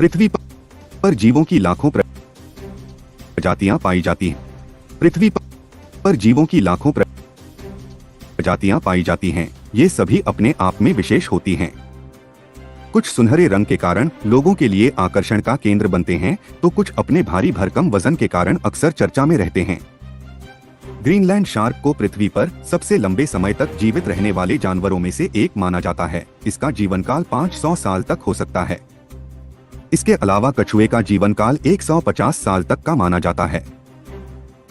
पृथ्वी पर जीवों की लाखों प्रजातियां पाई जाती हैं। पृथ्वी पर जीवों की लाखों प्रजातियां पाई जाती हैं। ये सभी अपने आप में विशेष होती हैं। कुछ सुनहरे रंग के कारण लोगों के लिए आकर्षण का केंद्र बनते हैं, तो कुछ अपने भारी भरकम वजन के कारण अक्सर चर्चा में रहते हैं। ग्रीनलैंड शार्क को पृथ्वी पर सबसे लंबे समय तक जीवित रहने वाले जानवरों में से एक माना जाता है। इसका जीवन काल 500 साल तक हो सकता है। इसके अलावा कछुए का जीवन काल 150 साल तक का माना जाता है।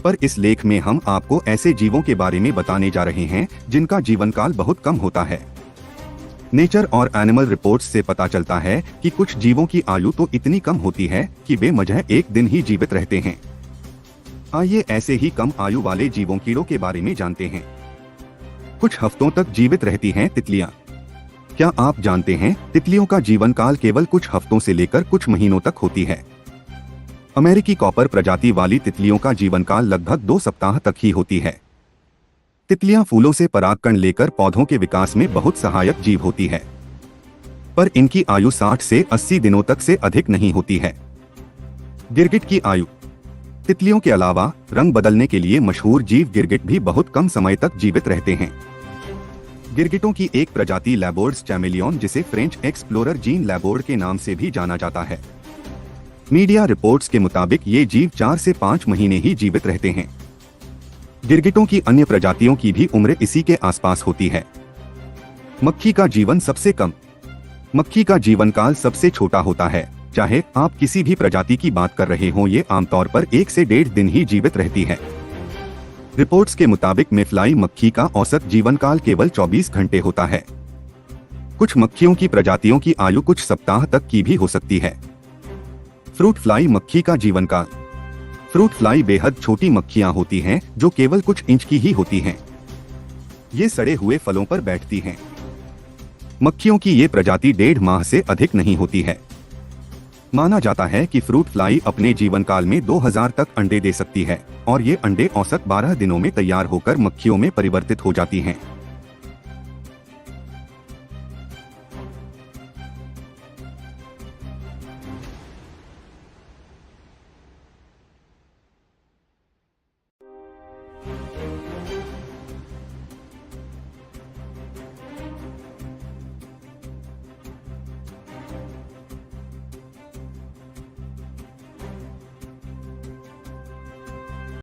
पर इस लेख में हम आपको ऐसे जीवों के बारे में बताने जा रहे हैं जिनका जीवन काल बहुत कम होता है। नेचर और एनिमल रिपोर्ट्स से पता चलता है कि कुछ जीवों की आयु तो इतनी कम होती है कि वे महज एक दिन ही जीवित रहते हैं। आइए ऐसे ही कम आयु वाले जीवों कीड़ों के बारे में जानते हैं। कुछ हफ्तों तक जीवित रहती हैं तितलियां। क्या आप जानते हैं तितलियों का जीवन काल केवल कुछ हफ्तों से लेकर कुछ महीनों तक होती है। अमेरिकी कॉपर प्रजाति वाली तितलियों का जीवन काल लगभग 2 सप्ताह तक ही होती है। तितलियां फूलों से परागकण लेकर पौधों के विकास में बहुत सहायक जीव होती है, पर इनकी आयु 60 से 80 दिनों तक से अधिक नहीं होती है। गिरगिट की आयु। तितलियों के अलावा रंग बदलने के लिए मशहूर जीव गिरगिट भी बहुत कम समय तक जीवित रहते हैं। गिरगिटों की एक प्रजाति लैबोर्ड्स चैमेलियन, जिसे फ्रेंच एक्सप्लोरर जीन लैबोर्ड के नाम से भी जाना जाता है। मीडिया रिपोर्ट्स के मुताबिक ये जीव 4 से 5 महीने ही जीवित रहते हैं। गिरगिटों की अन्य प्रजातियों की भी उम्र इसी के आसपास होती है। मक्खी का जीवन सबसे कम। मक्खी का जीवन काल सबसे छोटा होता है। चाहे आप किसी भी प्रजाति की बात कर रहे हों, ये आमतौर पर 1 से 1.5 दिन ही जीवित रहती है। रिपोर्ट्स के मुताबिक मेफ्लाई मक्खी का औसत जीवन काल केवल 24 घंटे होता है। कुछ मक्खियों की प्रजातियों की आयु कुछ सप्ताह तक की भी हो सकती है। फ्रूट फ्लाई मक्खी का जीवन काल। फ्रूट फ्लाई बेहद छोटी मक्खियां होती हैं जो केवल कुछ इंच की ही होती हैं। ये सड़े हुए फलों पर बैठती हैं। मक्खियों की ये प्रजाति 1.5 माह से अधिक नहीं होती है। माना जाता है कि फ्रूट फ्लाई अपने जीवन काल में 2000 तक अंडे दे सकती है और ये अंडे औसत 12 दिनों में तैयार होकर मक्खियों में परिवर्तित हो जाती हैं।